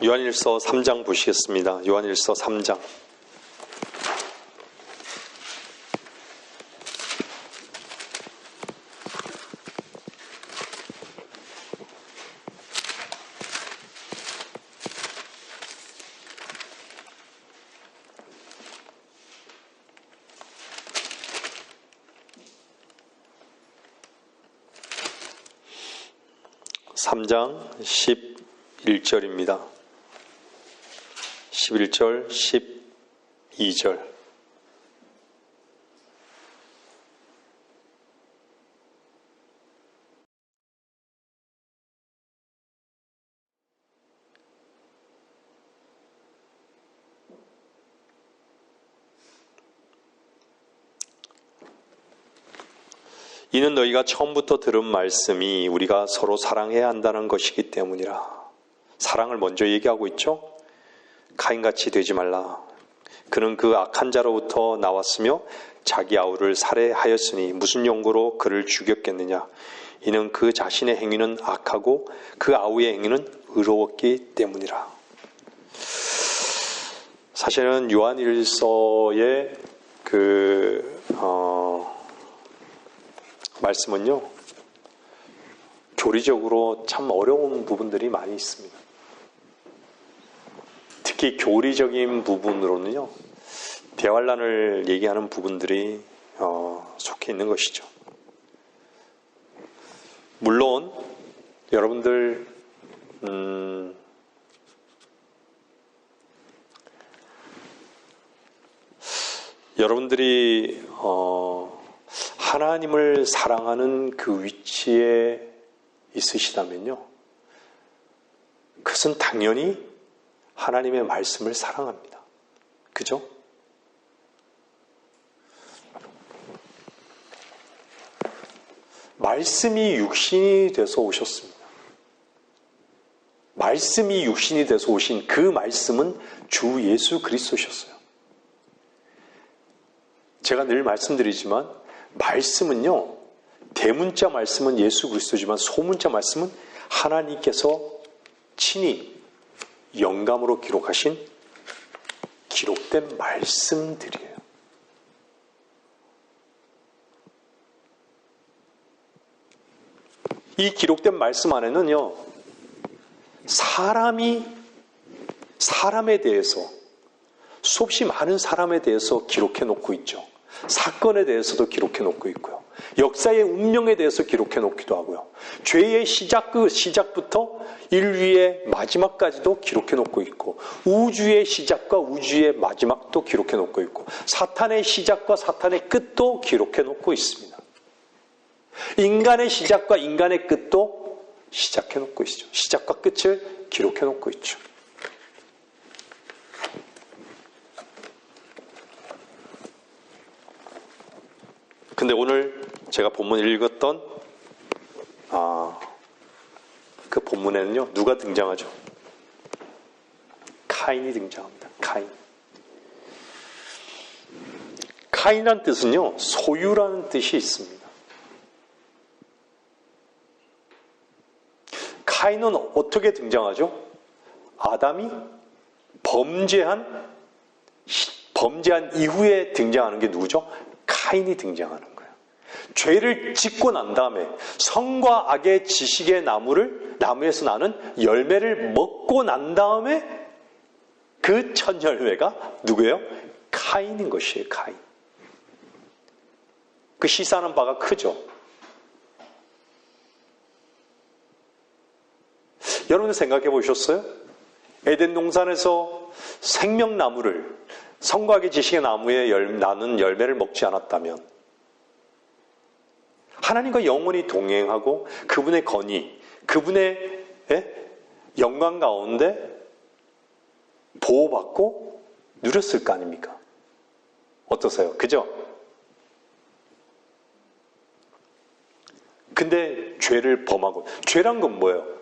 요한일서 3장 보시겠습니다. 요한일서 3장. (3장) 11절입니다. 11절, 12절. 이는 너희가 처음부터 들은 말씀이 우리가 서로 사랑해야 한다는 것이기 때문이라. 사랑을 먼저 얘기하고 있죠. 카인같이 되지 말라. 그는 그 악한 자로부터 나왔으며 자기 아우를 살해하였으니 무슨 용고로 그를 죽였겠느냐. 이는 그 자신의 행위는 악하고 그 아우의 행위는 의로웠기 때문이라. 사실은 요한일서의 말씀은요, 교리적으로 참 어려운 부분들이 많이 있습니다. 특히 교리적인 부분으로는요, 대환란을 얘기하는 부분들이 속해 있는 것이죠. 물론 여러분들 여러분들이 하나님을 사랑하는 그 위치에 있으시다면요, 그것은 당연히 하나님의 말씀을 사랑합니다. 그죠? 말씀이 육신이 돼서 오셨습니다. 말씀이 육신이 돼서 오신 그 말씀은 주 예수 그리스도셨어요. 제가 늘 말씀드리지만 말씀은요, 대문자 말씀은 예수 그리스도지만 소문자 말씀은 하나님께서 친히 영감으로 기록하신 기록된 말씀들이에요. 이 기록된 말씀 안에는요, 사람에 대해서, 수없이 많은 사람에 대해서 기록해 놓고 있죠. 사건에 대해서도 기록해 놓고 있고요. 역사의 운명에 대해서 기록해 놓기도 하고요. 죄의 시작부터 인류의 마지막까지도 기록해 놓고 있고, 우주의 시작과 우주의 마지막도 기록해 놓고 있고, 사탄의 시작과 사탄의 끝도 기록해 놓고 있습니다. 인간의 시작과 인간의 끝도 시작해 놓고 있죠. 시작과 끝을 기록해 놓고 있죠. 근데 오늘 제가 본문을 읽었던 그 본문에는요, 누가 등장하죠? 카인이 등장합니다. 카인이란 뜻은요, 소유라는 뜻이 있습니다. 카인은 어떻게 등장하죠? 아담이 범죄한 이후에 등장하는 게 누구죠? 카인이 등장하는 거예요. 죄를 짓고 난 다음에 선과 악의 지식의 나무에서 나는 열매를 먹고 난 다음에 그 첫 열매가 누구예요? 카인인 것이에요. 카인. 그 시사하는 바가 크죠. 여러분 생각해 보셨어요? 에덴 동산에서 생명나무를, 선과 악의 지식의 나무에 나는 열매를 먹지 않았다면 하나님과 영원히 동행하고 그분의 건의, 그분의 영광 가운데 보호받고 누렸을 거 아닙니까? 어떠세요? 그죠? 근데 죄를 범하고, 죄란 건 뭐예요?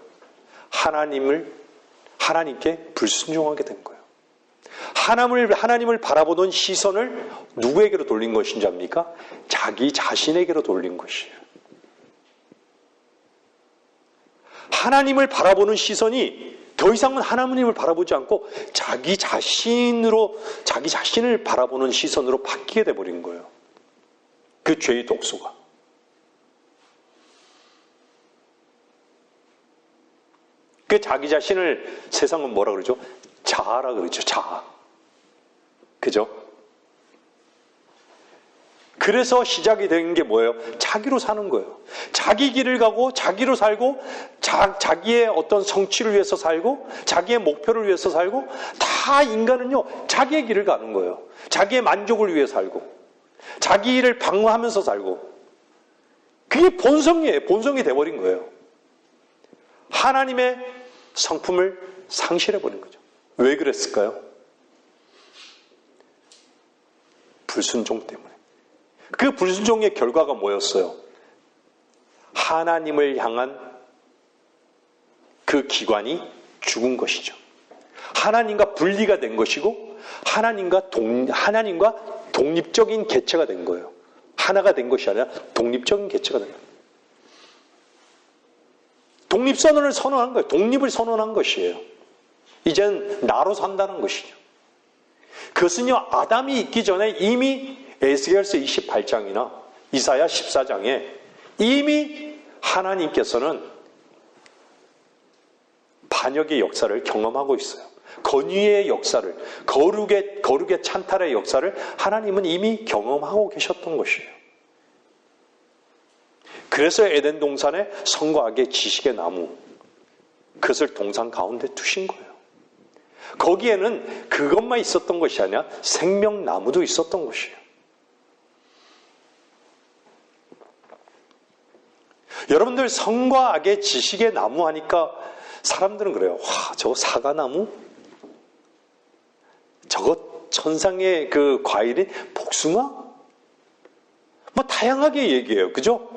하나님께 불순종하게 된 거예요. 하나님을 바라보던 시선을 누구에게로 돌린 것인지 압니까? 자기 자신에게로 돌린 것이에요. 하나님을 바라보는 시선이 더 이상은 하나님을 바라보지 않고 자기 자신을 바라보는 시선으로 바뀌게 돼버린 거예요. 그 죄의 독소가. 그 자기 자신을 세상은 뭐라 그러죠? 자아라 그러죠. 자아. 그죠? 그래서 시작이 된 게 뭐예요? 자기로 사는 거예요. 자기 길을 가고 자기로 살고 자기의 어떤 성취를 위해서 살고 자기의 목표를 위해서 살고 다 인간은요 자기의 길을 가는 거예요. 자기의 만족을 위해 살고 자기 일을 방어하면서 살고 그게 본성이에요. 본성이 돼버린 거예요. 하나님의 성품을 상실해버린 거죠. 왜 그랬을까요? 불순종 때문에. 그 불순종의 결과가 뭐였어요? 하나님을 향한 그 기관이 죽은 것이죠. 하나님과 분리가 된 것이고 하나님과 독립적인 개체가 된 거예요. 하나가 된 것이 아니라 독립적인 개체가 된 거예요. 독립선언을 선언한 거예요. 독립을 선언한 것이에요. 이젠 나로 산다는 것이죠. 그것은요, 아담이 있기 전에 이미 에스겔서 28장이나 이사야 14장에 이미 하나님께서는 반역의 역사를 경험하고 있어요. 건의의 역사를, 거룩의 찬탈의 역사를 하나님은 이미 경험하고 계셨던 것이에요. 그래서 에덴 동산에 선과 악의 지식의 나무, 그것을 동산 가운데 두신 거예요. 거기에는 그것만 있었던 것이 아니라 생명나무도 있었던 것이에요. 여러분들 선과 악의 지식의 나무 하니까 사람들은 그래요. 와, 저거 사과나무? 저거 천상의 그 과일이 복숭아? 뭐 다양하게 얘기해요. 그죠?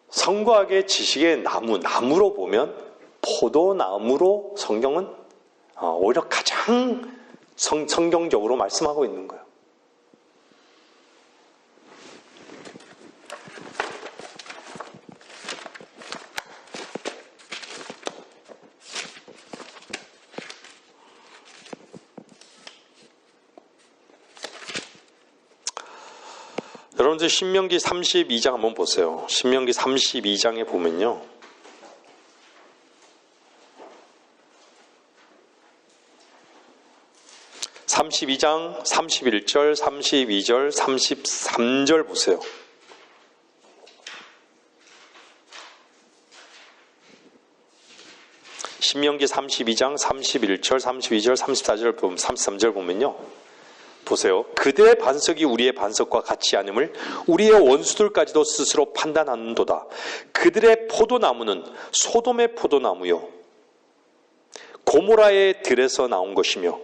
선과 악의 지식의 나무로 보면 포도나무로 성경은 오히려 가장 성경적으로 말씀하고 있는 거예요. 여러분들 신명기 32장 한번 보세요. 신명기 32장에 보면요. (32장) 31절, 32절, 33절 보세요. 신명기 32장 31절, 32절, 34절, 33절 보면요. 보세요. 그들의 반석이 우리의 반석과 같지 않음을 우리의 원수들까지도 스스로 판단하는도다. 그들의 포도나무는 소돔의 포도나무요 고모라의 들에서 나온 것이며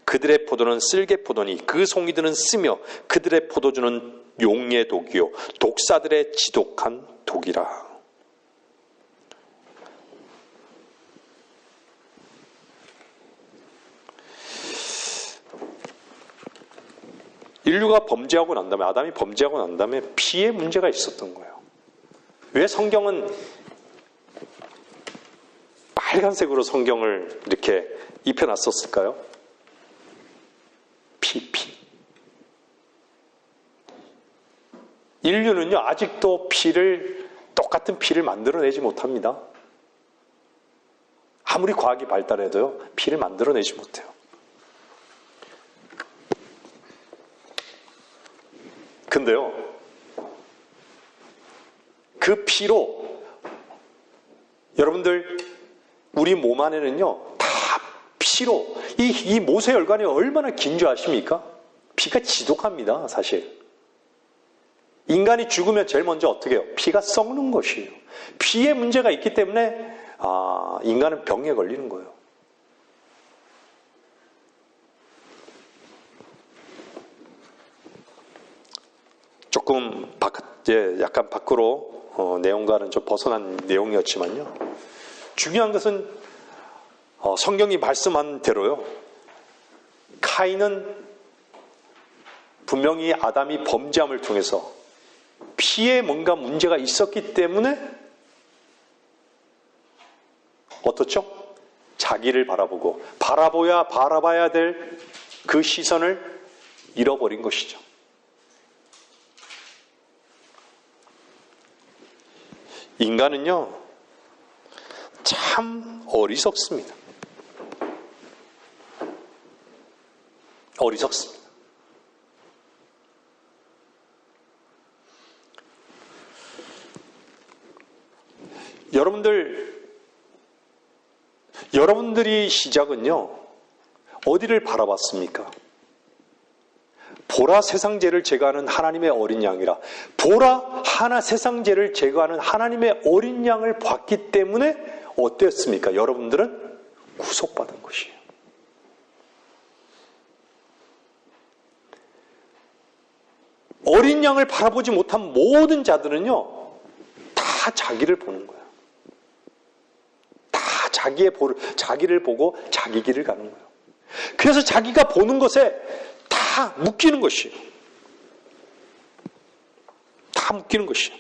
그들의 포도는 쓸개 포도니 그 송이들은 쓰며 그들의 포도주는 용의 독이요 독사들의 지독한 독이라. 인류가 범죄하고 난 다음에, 아담이 범죄하고 난 다음에 피의 문제가 있었던 거예요. 왜 성경은 빨간색으로 성경을 이렇게 입혀놨었을까요? 피. 인류는요, 아직도 똑같은 피를 만들어내지 못합니다. 아무리 과학이 발달해도요, 피를 만들어내지 못해요. 근데요, 그 피로, 여러분들, 우리 몸 안에는요, 다 피로, 이 모세혈관이 얼마나 긴 줄 아십니까? 피가 지독합니다, 사실. 인간이 죽으면 제일 먼저 어떻게 해요? 피가 썩는 것이에요. 피에 문제가 있기 때문에, 인간은 병에 걸리는 거예요. 조금 약간 밖으로 내용과는 좀 벗어난 내용이었지만요. 중요한 것은 성경이 말씀한 대로요. 카인은 분명히 아담이 범죄함을 통해서 피에 뭔가 문제가 있었기 때문에 어떻죠? 자기를 바라보고 바라봐야 될 그 시선을 잃어버린 것이죠. 인간은요, 참 어리석습니다. 어리석습니다. 여러분들이 시작은요, 어디를 바라봤습니까? 보라 세상 죄를 제거하는 하나님의 어린 양이라. 보라 하나 세상 죄를 제거하는 하나님의 어린 양을 봤기 때문에 어땠습니까? 여러분들은 구속받은 것이에요. 어린 양을 바라보지 못한 모든 자들은요, 다 자기를 보는 거예요. 다 자기를 보고 자기 길을 가는 거예요. 그래서 자기가 보는 것에 다 묶이는 것이에요. 다 묶이는 것이에요.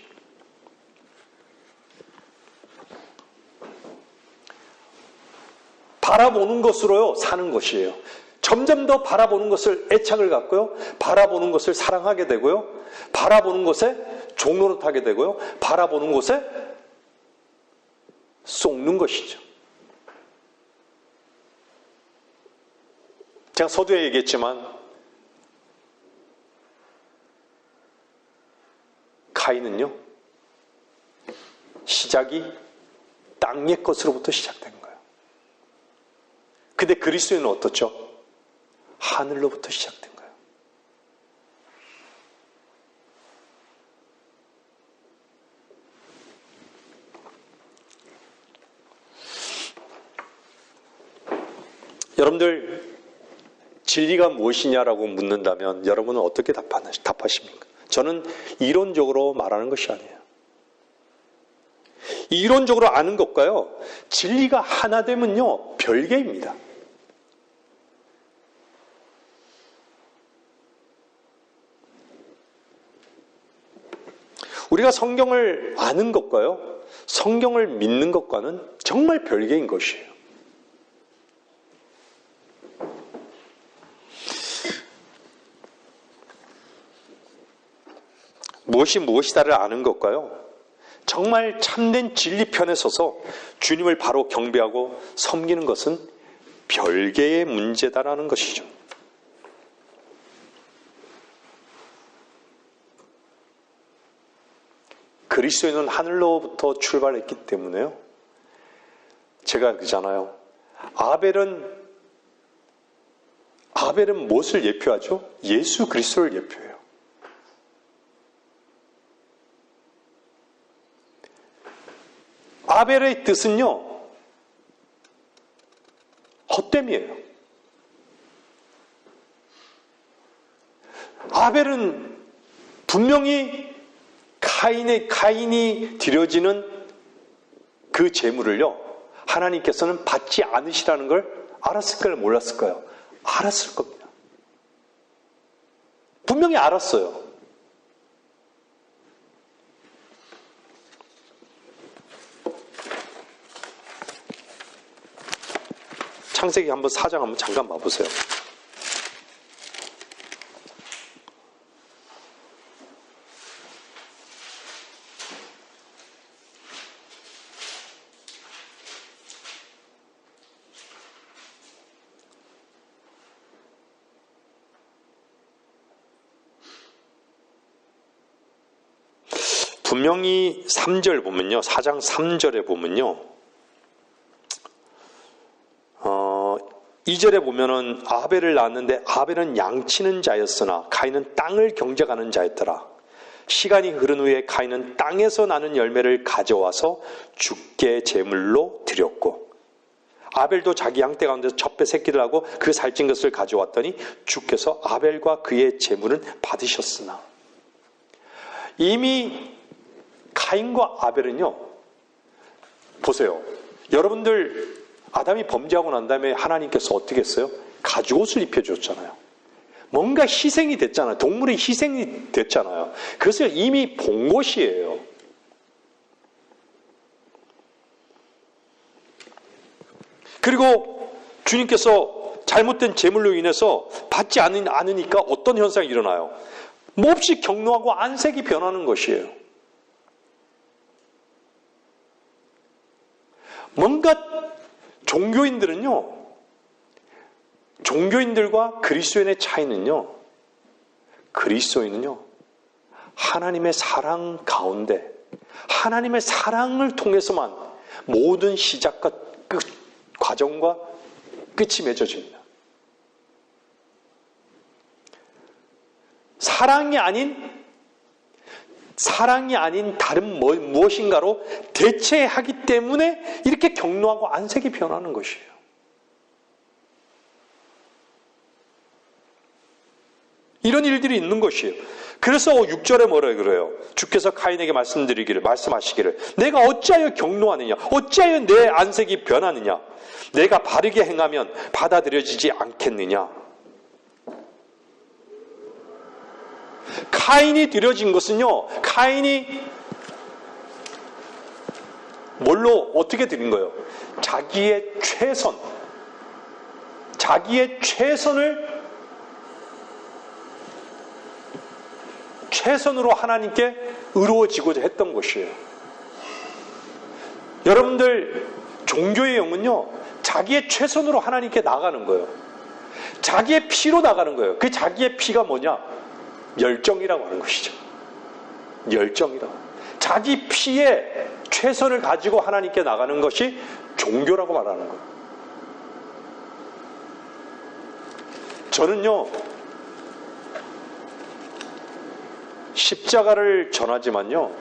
바라보는 것으로요, 사는 것이에요. 점점 더 바라보는 것을 애착을 갖고요, 바라보는 것을 사랑하게 되고요, 바라보는 것에 종노릇하게 되고요, 바라보는 것에 쏟는 것이죠. 제가 서두에 얘기했지만 가인은요, 시작이 땅의 것으로부터 시작된 거예요. 근데 그리스도인은 어떻죠? 하늘로부터 시작된 거예요. 여러분들, 진리가 무엇이냐라고 묻는다면 여러분은 어떻게 답하십니까? 저는 이론적으로 말하는 것이 아니에요. 이론적으로 아는 것과요, 진리가 하나 되면요, 별개입니다. 우리가 성경을 아는 것과요, 성경을 믿는 것과는 정말 별개인 것이에요. 무엇이 무엇이다를 아는 것과요, 정말 참된 진리편에 서서 주님을 바로 경배하고 섬기는 것은 별개의 문제다라는 것이죠. 그리스도인은 하늘로부터 출발했기 때문에요, 제가 그러잖아요. 아벨은 무엇을 예표하죠? 예수 그리스도를 예표해요. 아벨의 뜻은요, 헛됨이에요. 아벨은 분명히 카인이 드려지는 그 제물을요, 하나님께서는 받지 않으시라는 걸 알았을까요? 몰랐을까요? 알았을 겁니다. 분명히 알았어요. 창세기 한번 4장 한번 잠깐 봐보세요. 분명히 3절 보면요, 4장 3절에 보면요, 2절에 보면은 아벨을 낳았는데 아벨은 양치는 자였으나 가인은 땅을 경작하는 자였더라. 시간이 흐른 후에 가인은 땅에서 나는 열매를 가져와서 주께 제물로 드렸고, 아벨도 자기 양떼 가운데서 첫 배 새끼를 하고 그 살찐 것을 가져왔더니 주께서 아벨과 그의 제물은 받으셨으나. 이미 가인과 아벨은요, 보세요. 여러분들, 아담이 범죄하고 난 다음에 하나님께서 어떻게 했어요? 가죽옷을 입혀줬잖아요. 뭔가 희생이 됐잖아요. 동물이 희생이 됐잖아요. 그것을 이미 본 것이에요. 그리고 주님께서 잘못된 제물로 인해서 받지 않으니까 어떤 현상이 일어나요? 몹시 격노하고 안색이 변하는 것이에요. 뭔가 종교인들과 그리스도인의 차이는요, 그리스도인은요, 하나님의 사랑 가운데, 하나님의 사랑을 통해서만 모든 시작과 끝, 과정과 끝이 맺어집니다. 사랑이 아닌 다른 무엇인가로 대체하기 때문에 이렇게 격노하고 안색이 변하는 것이에요. 이런 일들이 있는 것이에요. 그래서 6절에 뭐라 그래요? 주께서 카인에게 말씀하시기를 내가 어찌하여 격노하느냐? 어찌하여 내 안색이 변하느냐? 내가 바르게 행하면 받아들여지지 않겠느냐? 카인이 드려진 것은요, 카인이 뭘로 어떻게 드린 거예요? 자기의 최선으로 하나님께 의로워지고자 했던 것이에요. 여러분들 종교의 영은요, 자기의 최선으로 하나님께 나가는 거예요. 자기의 피로 나가는 거예요. 그 자기의 피가 뭐냐? 열정이라고 하는 것이죠. 열정이라고. 자기 피에 최선을 가지고 하나님께 나가는 것이 종교라고 말하는 거예요. 저는요, 십자가를 전하지만요,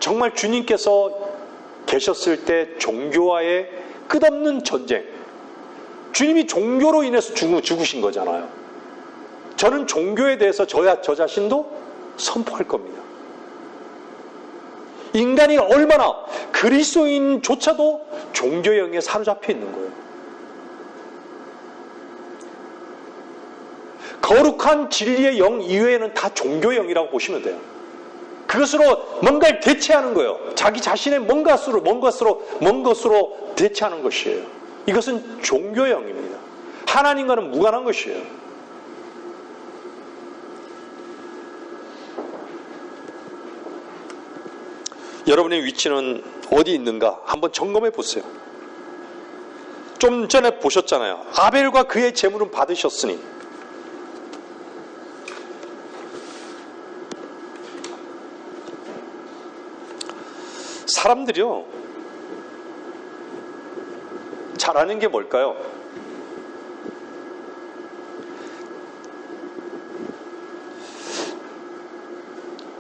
정말 주님께서 계셨을 때 종교와의 끝없는 전쟁, 주님이 종교로 인해서 죽으신 거잖아요. 저는 종교에 대해서 저 자신도 선포할 겁니다. 인간이 얼마나 그리스도인조차도 종교의 영에 사로잡혀 있는 거예요. 거룩한 진리의 영 이외에는 다 종교의 영이라고 보시면 돼요. 그것으로 뭔가를 대체하는 거예요. 자기 자신의 뭔 것으로 대체하는 것이에요. 이것은 종교의 영입니다. 하나님과는 무관한 것이에요. 여러분의 위치는 어디 있는가 한번 점검해 보세요. 좀 전에 보셨잖아요. 아벨과 그의 제물은 받으셨으니. 사람들이요, 잘하는 게 뭘까요?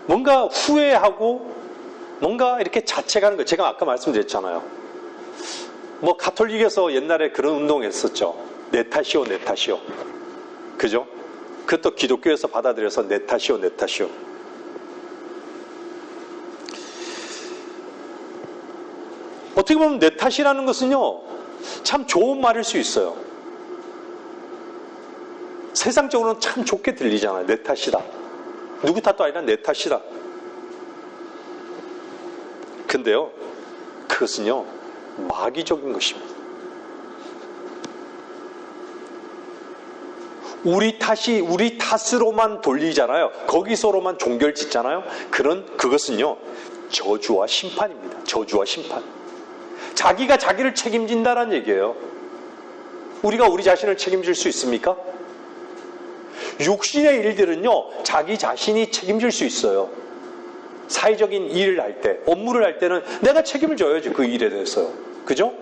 뭔가 후회하고 뭔가 이렇게 자책하는 거. 제가 아까 말씀드렸잖아요. 뭐 가톨릭에서 옛날에 그런 운동했었죠. 내 탓이오, 내 탓이오. 그죠? 그것도 기독교에서 받아들여서 내 탓이오, 내 탓이오. 어떻게 보면 내 탓이라는 것은요, 참 좋은 말일 수 있어요. 세상적으로는 참 좋게 들리잖아요. 내 탓이다. 누구 탓도 아니라 내 탓이다. 근데요, 그것은요, 마귀적인 것입니다. 우리 탓으로만 돌리잖아요. 거기서로만 종교를 짓잖아요. 그것은요, 저주와 심판입니다. 저주와 심판. 자기가 자기를 책임진다는 얘기예요. 우리가 우리 자신을 책임질 수 있습니까? 육신의 일들은요, 자기 자신이 책임질 수 있어요. 사회적인 일을 할 때, 업무를 할 때는 내가 책임을 져야지, 그 일에 대해서요. 그죠?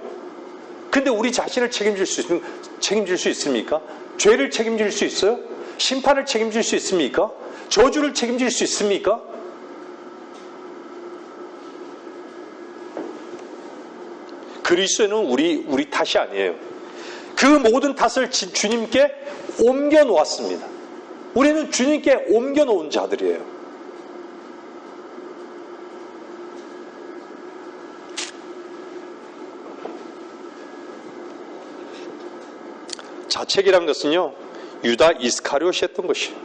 근데 우리 자신을 책임질 수 있습니까? 죄를 책임질 수 있어요? 심판을 책임질 수 있습니까? 저주를 책임질 수 있습니까? 그리스도는 우리 탓이 아니에요. 그 모든 탓을 주님께 옮겨 놓았습니다. 우리는 주님께 옮겨 놓은 자들이에요. 자책이란 것은요, 유다 이스카리옷이 했던 것이에요.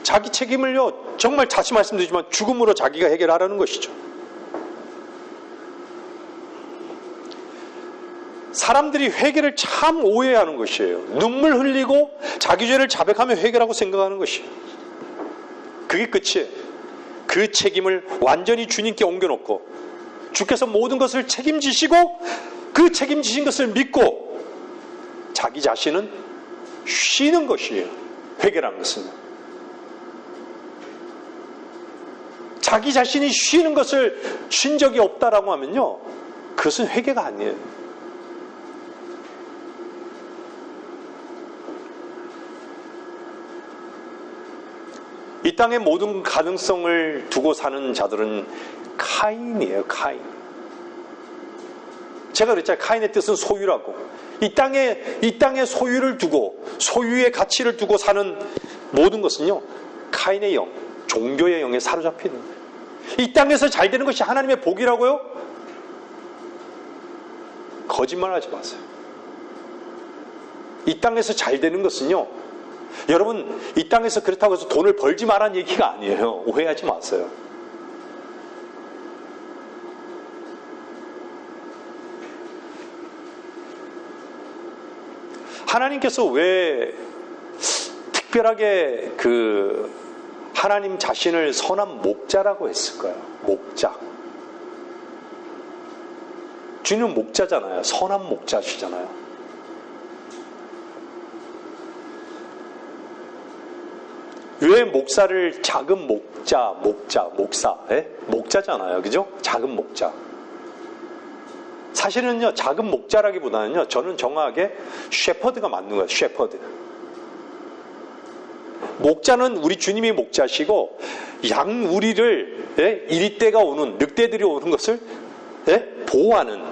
자기 책임을요, 정말 다시 말씀드리지만 죽음으로 자기가 해결하라는 것이죠. 사람들이 회개를 참 오해하는 것이에요. 눈물 흘리고 자기 죄를 자백하며 회개라고 생각하는 것이에요. 그게 끝이에요. 그 책임을 완전히 주님께 옮겨놓고 주께서 모든 것을 책임지시고 그 책임지신 것을 믿고 자기 자신은 쉬는 것이에요. 회개라는 것은. 자기 자신이 쉬는 것을 쉰 적이 없다라고 하면요, 그것은 회개가 아니에요. 이 땅의 모든 가능성을 두고 사는 자들은 카인이에요. 카인. 제가 그랬잖아요. 카인의 뜻은 소유라고. 이 땅의 소유를 두고, 소유의 가치를 두고 사는 모든 것은요, 카인의 영, 종교의 영에 사로잡히는 거예요. 이 땅에서 잘 되는 것이 하나님의 복이라고요? 거짓말하지 마세요. 이 땅에서 잘 되는 것은요, 여러분, 이 땅에서 그렇다고 해서 돈을 벌지 말라는 얘기가 아니에요. 오해하지 마세요. 하나님께서 왜 특별하게 하나님 자신을 선한 목자라고 했을까요? 목자. 주님은 목자잖아요. 선한 목자시잖아요. 왜 목사를 작은 목사, 목자잖아요. 그죠? 작은 목자. 사실은요, 작은 목자라기보다는요, 저는 정확하게 셰퍼드가 맞는 거예요. 셰퍼드. 목자는 우리 주님이 목자시고, 양 우리를, 이리때가 오는, 늑대들이 오는 것을, 보호하는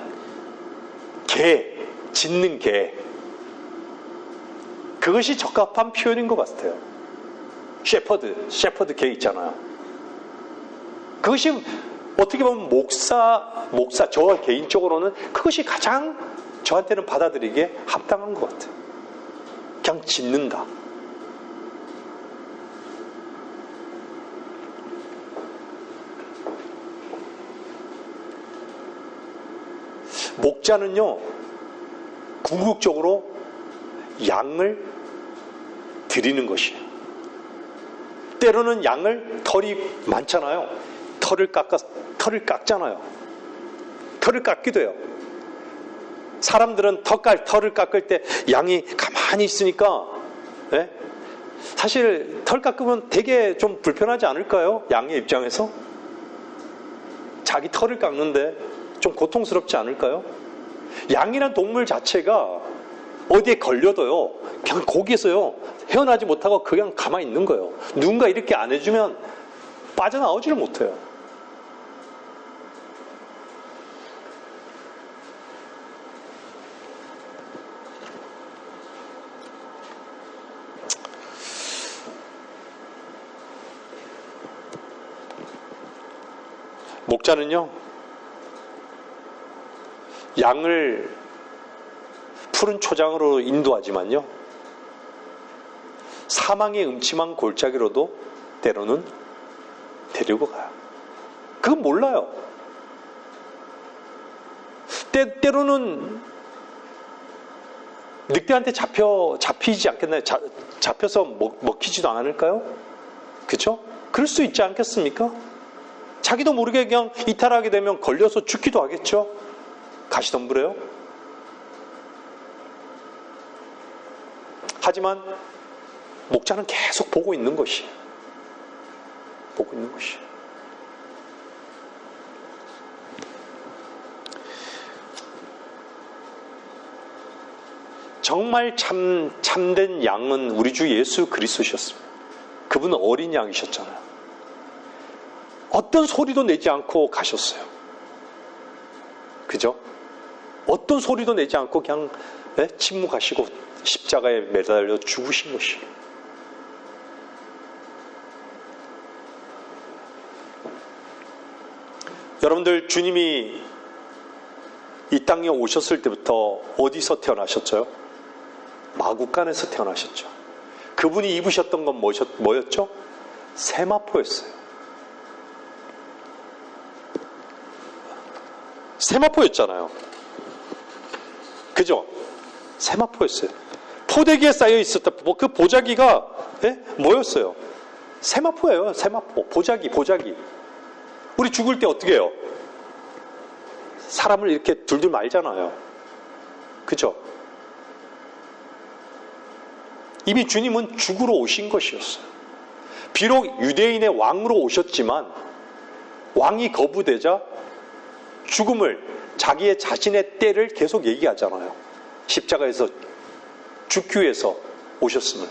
개, 짖는 개. 그것이 적합한 표현인 것 같아요. 셰퍼드 개 있잖아요. 그것이 어떻게 보면 목사, 저 개인적으로는 그것이 가장 저한테는 받아들이기에 합당한 것 같아요. 그냥 짖는다. 목자는요, 궁극적으로 양을 드리는 것이에요. 때로는 털이 많잖아요. 털을 깎잖아요. 털을 깎기도 해요. 사람들은 털을 깎을 때 양이 가만히 있으니까, 사실 털 깎으면 되게 좀 불편하지 않을까요? 양의 입장에서? 자기 털을 깎는데 좀 고통스럽지 않을까요? 양이란 동물 자체가 어디에 걸려도요, 그냥 거기에서요, 헤어나지 못하고 그냥 가만히 있는 거예요. 누군가 이렇게 안 해주면 빠져나오지를 못해요. 목자는요, 양을 푸른 초장으로 인도하지만요, 사망의 음침한 골짜기로도 때로는 데리고 가요. 그건 몰라요. 때로는 늑대한테 잡히지 않겠나요? 잡혀서 먹히지도 않을까요? 그렇죠? 그럴 수 있지 않겠습니까? 자기도 모르게 그냥 이탈하게 되면 걸려서 죽기도 하겠죠? 가시덤불에요? 하지만 목자는 계속 보고 있는 것이에요. 보고 있는 것이에요. 정말 참된 양은 우리 주 예수 그리스도셨습니다. 그분은 어린 양이셨잖아요. 어떤 소리도 내지 않고 가셨어요. 그죠? 어떤 소리도 내지 않고 그냥 침묵하시고 십자가에 매달려 죽으신 것이에요. 여러분들, 주님이 이 땅에 오셨을 때부터 어디서 태어나셨죠? 마구간에서 태어나셨죠. 그분이 입으셨던 건 뭐였죠? 세마포였어요. 세마포였잖아요. 그죠? 세마포였어요. 포대기에 쌓여 있었던 그 보자기가 뭐였어요? 세마포예요. 세마포. 보자기. 우리 죽을 때 어떻게 해요? 사람을 이렇게 둘둘 말잖아요. 그죠? 이미 주님은 죽으러 오신 것이었어요. 비록 유대인의 왕으로 오셨지만 왕이 거부되자 죽음을, 자기의 자신의 때를 계속 얘기하잖아요. 십자가에서 죽기 위해서 오셨음을.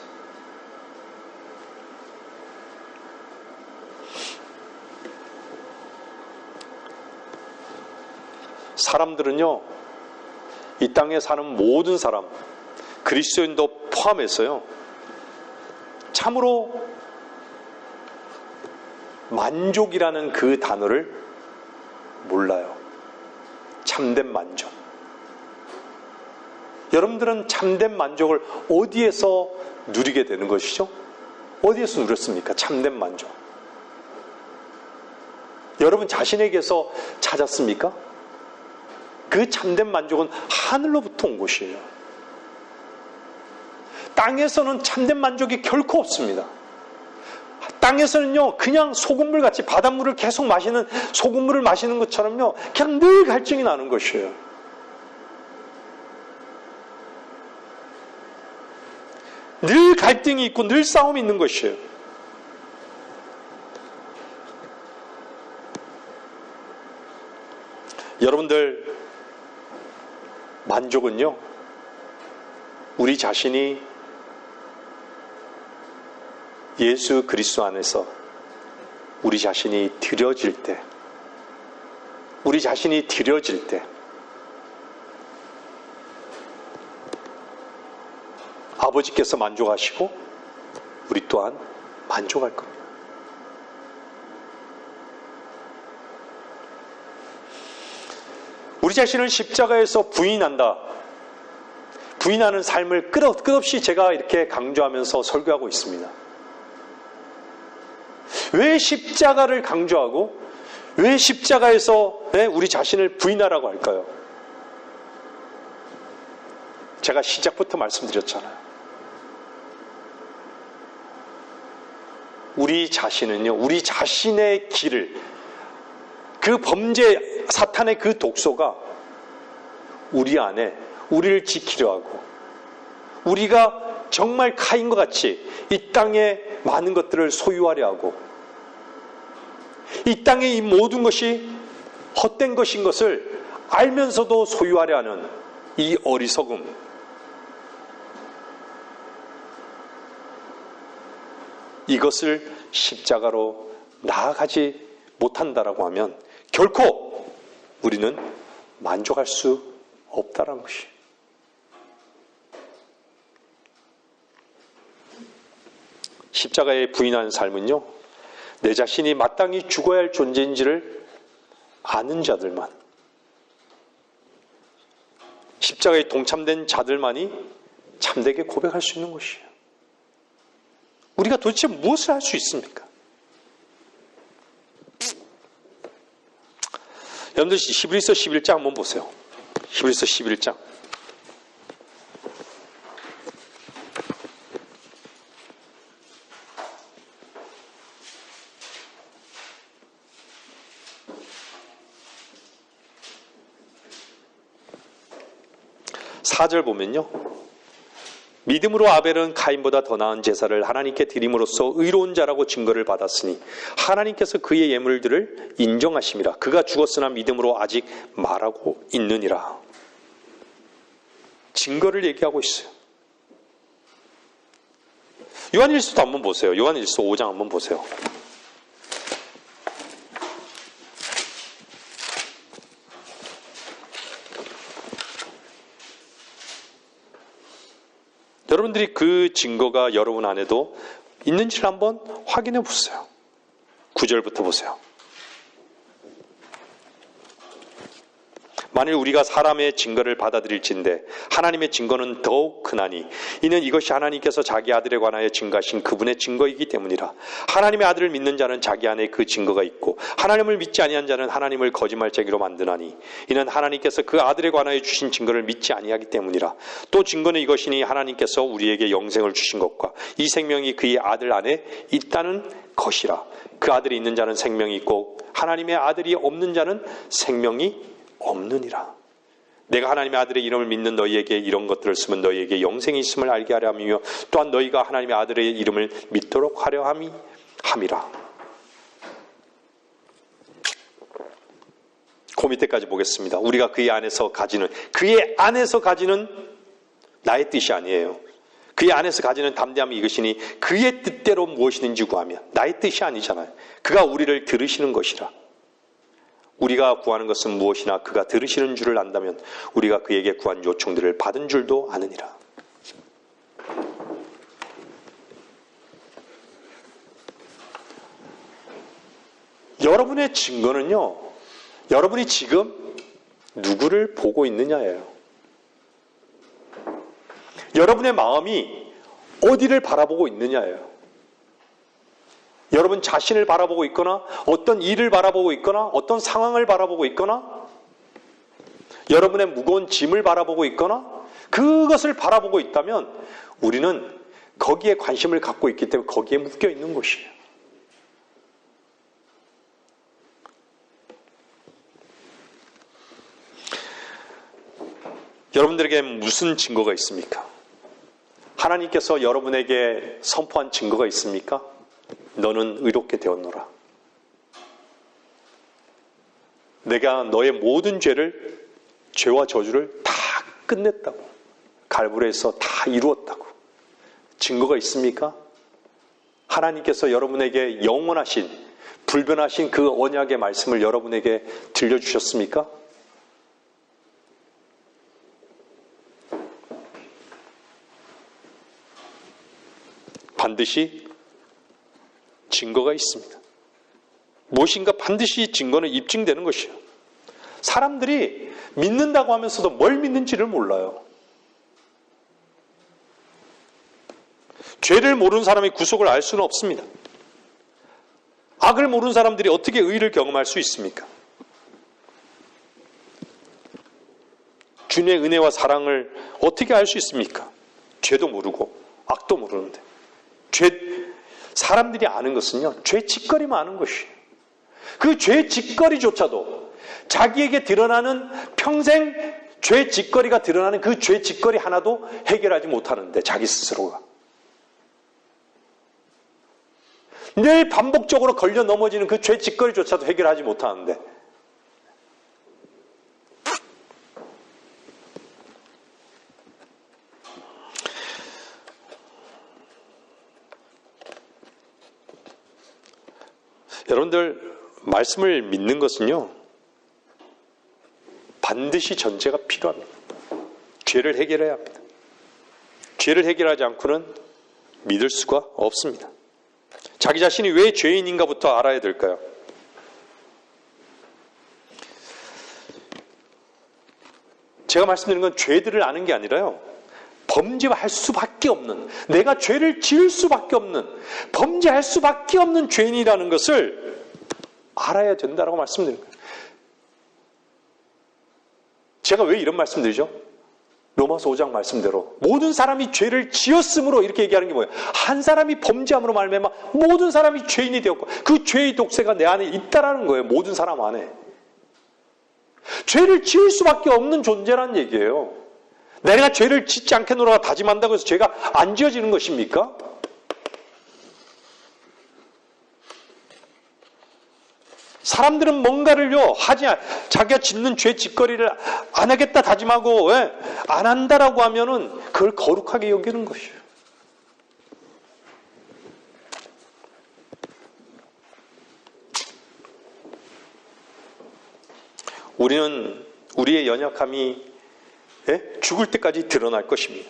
사람들은요, 이 땅에 사는 모든 사람, 그리스도인도 포함해서요, 참으로 만족이라는 그 단어를 몰라요. 참된 만족. 여러분들은 참된 만족을 어디에서 누리게 되는 것이죠? 어디에서 누렸습니까? 참된 만족. 여러분 자신에게서 찾았습니까? 그 참된 만족은 하늘로부터 온 것이에요. 땅에서는 참된 만족이 결코 없습니다. 땅에서는요, 그냥 소금물 같이 바닷물을 계속 마시는, 소금물을 마시는 것처럼요, 그냥 늘 갈증이 나는 것이에요. 늘 갈등이 있고 늘 싸움이 있는 것이에요. 여러분들, 만족은요, 우리 자신이 예수 그리스도 안에서 우리 자신이 드려질 때, 아버지께서 만족하시고 우리 또한 만족할 겁니다. 우리 자신을 십자가에서 부인하는 삶을 끝없이 제가 이렇게 강조하면서 설교하고 있습니다. 왜 십자가를 강조하고 왜 십자가에서 우리 자신을 부인하라고 할까요? 제가 시작부터 말씀드렸잖아요. 우리 자신은요, 우리 자신의 길을, 그 범죄, 사탄의 그 독소가 우리 안에 우리를 지키려 하고, 우리가 정말 카인과 같이 이 땅에 많은 것들을 소유하려 하고, 이 땅의 이 모든 것이 헛된 것인 것을 알면서도 소유하려 하는 이 어리석음, 이것을 십자가로 나아가지 못한다라고 하면 결코 우리는 만족할 수 없다라는 것이에요. 십자가에 부인하는 삶은요, 내 자신이 마땅히 죽어야 할 존재인지를 아는 자들만, 십자가에 동참된 자들만이 참되게 고백할 수 있는 것이에요. 우리가 도대체 무엇을 할 수 있습니까? 여러분들 히브리서 11장 한번 보세요. 히브리서 11장. 사절 보면요, 믿음으로 아벨은 가인보다 더 나은 제사를 하나님께 드림으로써 의로운 자라고 증거를 받았으니 하나님께서 그의 예물들을 인정하심이라. 그가 죽었으나 믿음으로 아직 말하고 있느니라. 증거를 얘기하고 있어요. 요한일서도 한번 보세요. 요한일서 5장 한번 보세요. 여러분들이 그 증거가 여러분 안에도 있는지를 한번 확인해 보세요. 9절부터 보세요. 만일 우리가 사람의 증거를 받아들일진대 하나님의 증거는 더욱 크나니 이는 이것이 하나님께서 자기 아들에 관하여 증거하신 그분의 증거이기 때문이라. 하나님의 아들을 믿는 자는 자기 안에 그 증거가 있고 하나님을 믿지 아니한 자는 하나님을 거짓말쟁이로 만드나니 이는 하나님께서 그 아들에 관하여 주신 증거를 믿지 아니하기 때문이라. 또 증거는 이것이니 하나님께서 우리에게 영생을 주신 것과 이 생명이 그의 아들 안에 있다는 것이라. 그 아들이 있는 자는 생명이 있고 하나님의 아들이 없는 자는 생명이 없느니라. 내가 하나님의 아들의 이름을 믿는 너희에게 이런 것들을 쓰면 너희에게 영생이 있음을 알게 하려 함이며 또한 너희가 하나님의 아들의 이름을 믿도록 하려 함이라. 그 밑에까지 보겠습니다. 우리가 그의 안에서 가지는 나의 뜻이 아니에요. 그의 안에서 가지는 담대함이 이것이니 그의 뜻대로 무엇이든지 구하면 나의 뜻이 아니잖아요. 그가 우리를 들으시는 것이라. 우리가 구하는 것은 무엇이나 그가 들으시는 줄을 안다면 우리가 그에게 구한 요청들을 받은 줄도 아느니라. 여러분의 증거는요, 여러분이 지금 누구를 보고 있느냐예요. 여러분의 마음이 어디를 바라보고 있느냐예요. 여러분 자신을 바라보고 있거나 어떤 일을 바라보고 있거나 어떤 상황을 바라보고 있거나 여러분의 무거운 짐을 바라보고 있거나 그것을 바라보고 있다면 우리는 거기에 관심을 갖고 있기 때문에 거기에 묶여 있는 것이에요. 여러분들에게 무슨 증거가 있습니까? 하나님께서 여러분에게 선포한 증거가 있습니까? 너는 의롭게 되었노라. 내가 너의 모든 죄와 저주를 다 끝냈다고. 갈보리에서 다 이루었다고. 증거가 있습니까? 하나님께서 여러분에게 영원하신, 불변하신 그 언약의 말씀을 여러분에게 들려주셨습니까? 반드시 증거가 있습니다. 무엇인가 반드시 증거는 입증되는 것이에요. 사람들이 믿는다고 하면서도 뭘 믿는지를 몰라요. 죄를 모르는 사람이 구속을 알 수는 없습니다. 악을 모르는 사람들이 어떻게 의를 경험할 수 있습니까? 주님의 은혜와 사랑을 어떻게 알 수 있습니까? 죄도 모르고 악도 모르는데. 사람들이 아는 것은요, 죄 짓거리만 아는 것이에요. 그 죄 짓거리조차도 자기에게 드러나는 평생 죄 짓거리가 드러나는 그 죄 짓거리 하나도 해결하지 못하는데 자기 스스로가. 늘 반복적으로 걸려 넘어지는 그 죄 짓거리조차도 해결하지 못하는데 여러분들 말씀을 믿는 것은요 반드시 전제가 필요합니다. 죄를 해결해야 합니다. 죄를 해결하지 않고는 믿을 수가 없습니다. 자기 자신이 왜 죄인인가부터 알아야 될까요? 제가 말씀드리는 건 죄들을 아는 게 아니라요, 범죄할 수밖에 없는, 내가 죄를 지을 수밖에 없는, 범죄할 수밖에 없는 죄인이라는 것을 알아야 된다고 말씀드리는 거예요. 제가 왜 이런 말씀드리죠? 로마서 5장 말씀대로 모든 사람이 죄를 지었으므로 이렇게 얘기하는 게 뭐예요? 한 사람이 범죄함으로 말미암아 모든 사람이 죄인이 되었고 그 죄의 독세가 내 안에 있다라는 거예요. 모든 사람 안에. 죄를 지을 수밖에 없는 존재라는 얘기예요. 내가 죄를 짓지 않겠노라 다짐한다고 해서 죄가 안 지어지는 것입니까? 사람들은 뭔가를요, 자기가 짓는 죄 짓거리를 안 하겠다 다짐하고, 왜? 안 한다라고 하면은 그걸 거룩하게 여기는 것이에요. 우리는 우리의 연약함이 죽을 때까지 드러날 것입니다.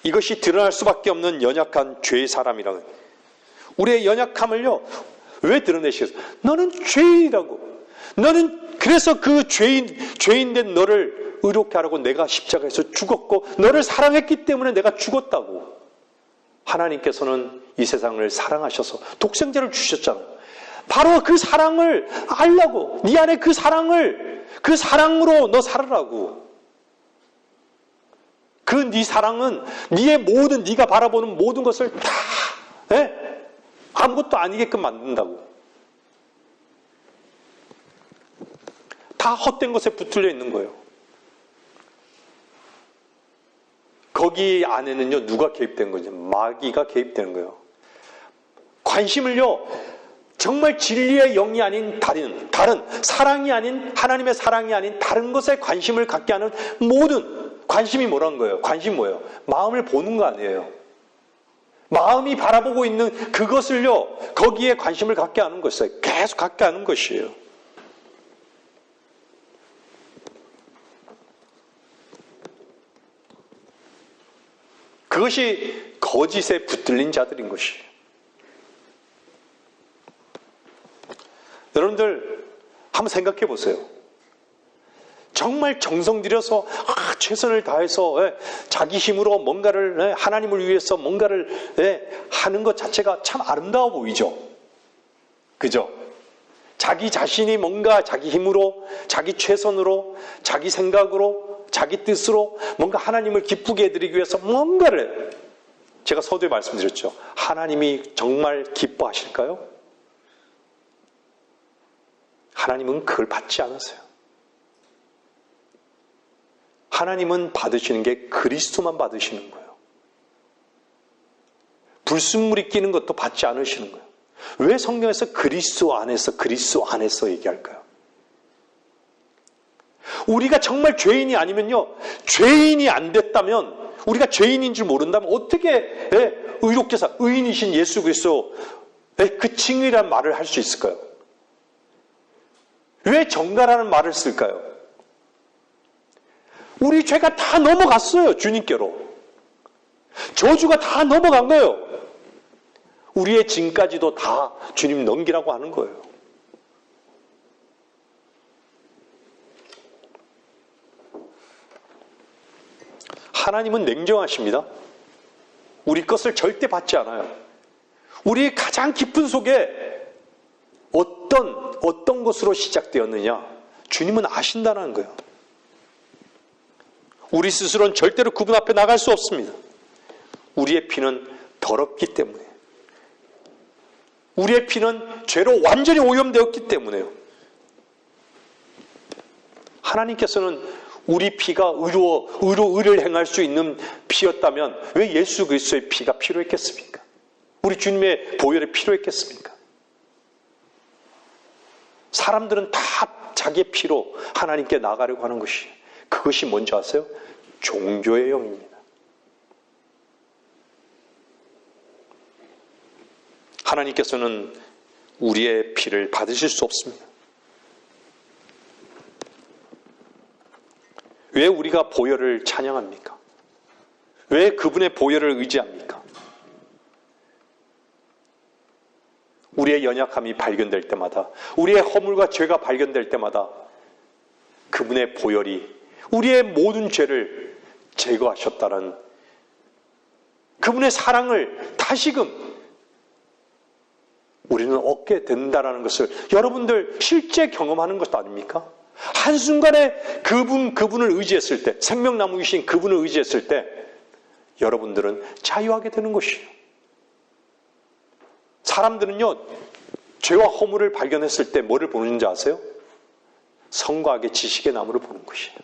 이것이 드러날 수밖에 없는 연약한 죄의 사람이라는, 우리의 연약함을요 왜 드러내시겠어요? 너는 죄인이라고, 너는 그래서 그 죄인된 너를 의롭게 하라고 내가 십자가에서 죽었고 너를 사랑했기 때문에 내가 죽었다고. 하나님께서는 이 세상을 사랑하셔서 독생자를 주셨잖아. 바로 그 사랑을 알라고. 네 안에 그 사랑으로 너 살으라고. 그 네 사랑은 네의 모든 네가 바라보는 모든 것을 다 아무것도 아니게끔 만든다고. 다 헛된 것에 붙들려 있는 거예요. 거기 안에는요, 누가 개입된 거죠? 마귀가 개입되는 거예요. 관심을요, 정말 진리의 영이 아닌 다른 사랑이 아닌 하나님의 사랑이 아닌 다른 것에 관심을 갖게 하는 모든 관심이 뭐란 거예요? 관심 뭐예요? 마음을 보는 거 아니에요. 마음이 바라보고 있는 그것을요, 거기에 관심을 갖게 하는 것이에요. 계속 갖게 하는 것이에요. 그것이 거짓에 붙들린 자들인 것이에요. 여러분들 한번 생각해 보세요. 정말 정성 들여서 최선을 다해서 자기 힘으로 뭔가를 하나님을 위해서 뭔가를 하는 것 자체가 참 아름다워 보이죠. 그죠? 자기 자신이 뭔가 자기 힘으로, 자기 최선으로, 자기 생각으로, 자기 뜻으로 뭔가 하나님을 기쁘게 해드리기 위해서 뭔가를, 제가 서두에 말씀드렸죠. 하나님이 정말 기뻐하실까요? 하나님은 그걸 받지 않으세요. 하나님은 받으시는 게 그리스도만 받으시는 거예요. 불순물이 끼는 것도 받지 않으시는 거예요. 왜 성경에서 그리스도 안에서 얘기할까요? 우리가 정말 죄인이 아니면요, 죄인이 안 됐다면, 우리가 죄인인 줄 모른다면 어떻게 의롭게 의인이신 예수 그리스도의 그 칭의란 말을 할 수 있을까요? 왜 정가라는 말을 쓸까요? 우리 죄가 다 넘어갔어요, 주님께로. 저주가 다 넘어간 거예요. 우리의 짐까지도 다 주님 넘기라고 하는 거예요. 하나님은 냉정하십니다. 우리 것을 절대 받지 않아요. 우리의 가장 깊은 속에 어떤 것으로 시작되었느냐, 주님은 아신다는 거예요. 우리 스스로는 절대로 그분 앞에 나갈 수 없습니다. 우리의 피는 더럽기 때문에, 우리의 피는 죄로 완전히 오염되었기 때문에요. 하나님께서는 우리 피가 의를 행할 수 있는 피였다면 왜 예수 그리스도의 피가 필요했겠습니까? 우리 주님의 보혈이 필요했겠습니까? 사람들은 다 자기의 피로 하나님께 나가려고 하는 것이, 그것이 뭔지 아세요? 종교의 영입니다. 하나님께서는 우리의 피를 받으실 수 없습니다. 왜 우리가 보혈을 찬양합니까? 왜 그분의 보혈을 의지합니까? 우리의 연약함이 발견될 때마다, 우리의 허물과 죄가 발견될 때마다 그분의 보혈이 우리의 모든 죄를 제거하셨다는 그분의 사랑을 다시금 우리는 얻게 된다는 것을 여러분들 실제 경험하는 것 아닙니까? 한순간에 그분을 의지했을 때, 생명나무이신 그분을 의지했을 때 여러분들은 자유하게 되는 것이에요. 사람들은요, 죄와 허물을 발견했을 때 뭐를 보는지 아세요? 성과 악의 지식의 나무를 보는 것이에요.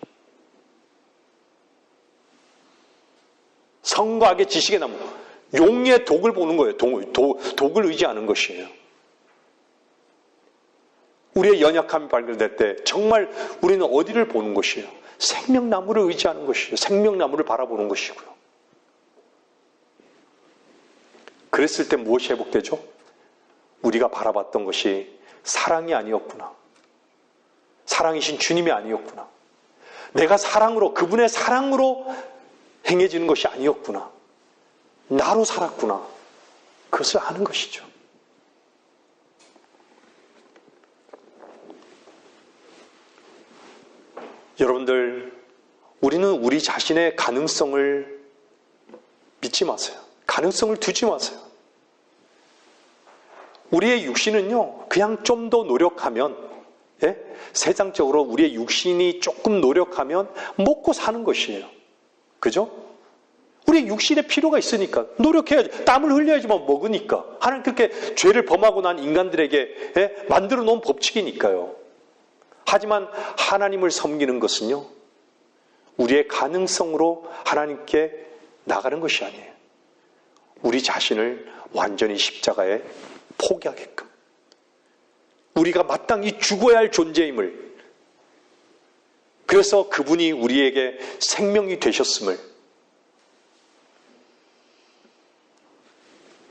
성과 악의 지식의 나무, 용의 독을 보는 거예요. 독을 의지하는 것이에요. 우리의 연약함이 발견될 때 정말 우리는 어디를 보는 것이에요? 생명나무를 의지하는 것이에요. 생명나무를 바라보는 것이고요. 그랬을 때 무엇이 회복되죠? 우리가 바라봤던 것이 사랑이 아니었구나. 사랑이신 주님이 아니었구나. 내가 사랑으로, 그분의 사랑으로 행해지는 것이 아니었구나. 나로 살았구나. 그것을 아는 것이죠. 여러분들, 우리는 우리 자신의 가능성을 믿지 마세요. 가능성을 두지 마세요. 우리의 육신은요, 그냥 좀 더 노력하면, 세상적으로 우리의 육신이 조금 노력하면 먹고 사는 것이에요. 그죠? 우리의 육신에 필요가 있으니까 노력해야지. 땀을 흘려야지만 먹으니까. 하나님 그렇게 죄를 범하고 난 인간들에게 만들어 놓은 법칙이니까요. 하지만 하나님을 섬기는 것은요, 우리의 가능성으로 하나님께 나가는 것이 아니에요. 우리 자신을 완전히 십자가에 포기하게끔, 우리가 마땅히 죽어야 할 존재임을, 그래서 그분이 우리에게 생명이 되셨음을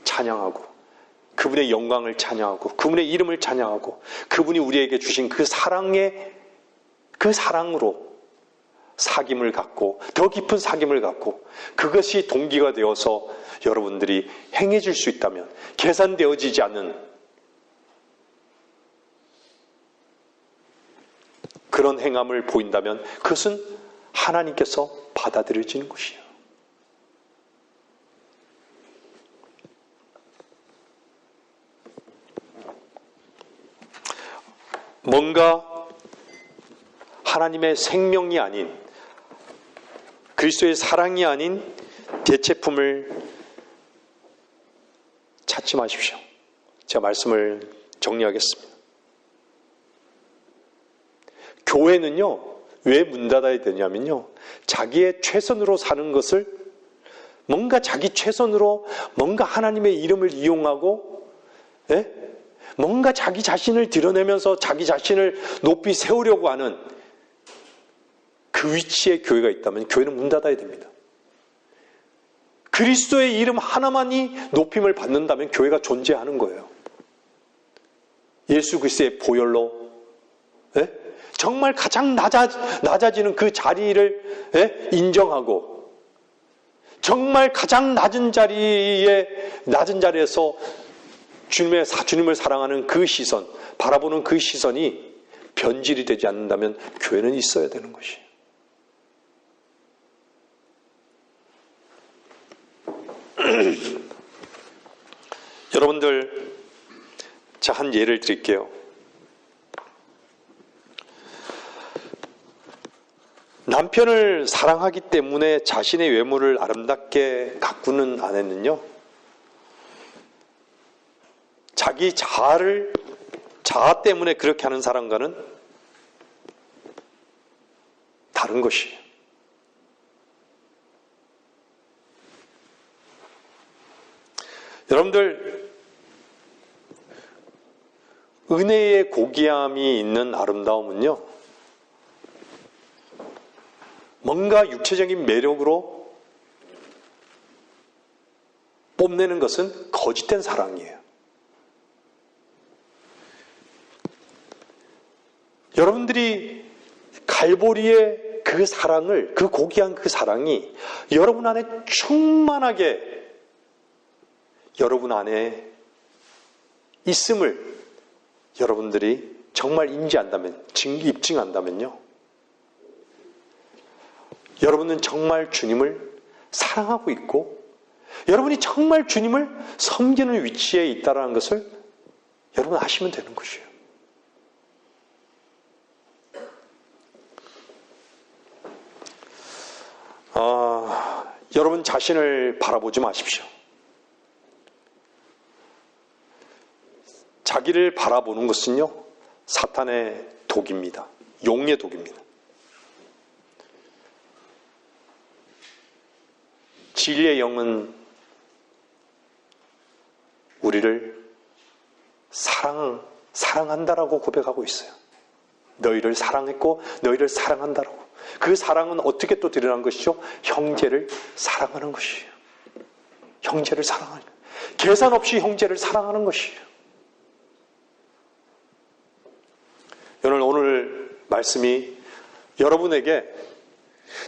찬양하고, 그분의 영광을 찬양하고, 그분의 이름을 찬양하고, 그분이 우리에게 주신 그 사랑으로 사귐을 갖고, 더 깊은 사귐을 갖고, 그것이 동기가 되어서 여러분들이 행해질 수 있다면, 계산되어지지 않는 그런 행함을 보인다면 그것은 하나님께서 받아들여지는 것이에요. 뭔가 하나님의 생명이 아닌, 그리스도의 사랑이 아닌 대체품을 찾지 마십시오. 제가 말씀을 정리하겠습니다. 교회는요, 왜 문 닫아야 되냐면요, 자기의 최선으로 사는 것을, 뭔가 자기 최선으로 뭔가 하나님의 이름을 이용하고, 뭔가 자기 자신을 드러내면서 자기 자신을 높이 세우려고 하는 그 위치에 교회가 있다면 교회는 문 닫아야 됩니다. 그리스도의 이름 하나만이 높임을 받는다면 교회가 존재하는 거예요. 예수 그리스도의 보혈로 정말 가장 낮아지는 그 자리를 인정하고, 정말 가장 낮은 자리에서 주님을 사랑하는 그 시선, 바라보는 그 시선이 변질이 되지 않는다면 교회는 있어야 되는 것이에요. 여러분들, 자, 한 예를 드릴게요. 남편을 사랑하기 때문에 자신의 외모를 아름답게 가꾸는 아내는요, 자기 자아 때문에 그렇게 하는 사람과는 다른 것이에요. 여러분들, 은혜의 고귀함이 있는 아름다움은요, 뭔가 육체적인 매력으로 뽐내는 것은 거짓된 사랑이에요. 여러분들이 갈보리의 그 사랑을, 그 고귀한 그 사랑이 여러분 안에 충만하게 여러분 안에 있음을 여러분들이 정말 인지한다면, 입증한다면요, 여러분은 정말 주님을 사랑하고 있고, 여러분이 정말 주님을 섬기는 위치에 있다는 것을 여러분 아시면 되는 것이에요. 여러분 자신을 바라보지 마십시오. 자기를 바라보는 것은요, 사탄의 독입니다. 용의 독입니다. 진리의 영은 우리를 사랑한다라고 고백하고 있어요. 너희를 사랑했고 너희를 사랑한다라고. 그 사랑은 어떻게 또 드러난 것이죠? 형제를 사랑하는 것이에요. 형제를 사랑하는 거예요. 계산 없이 형제를 사랑하는 것이에요. 오늘 말씀이 여러분에게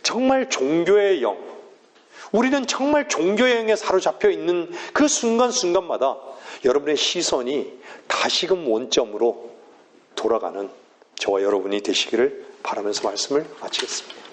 정말 종교의 영, 우리는 정말 종교의 영에 사로잡혀 있는 그 순간순간마다 여러분의 시선이 다시금 원점으로 돌아가는 저와 여러분이 되시기를 바라면서 말씀을 마치겠습니다.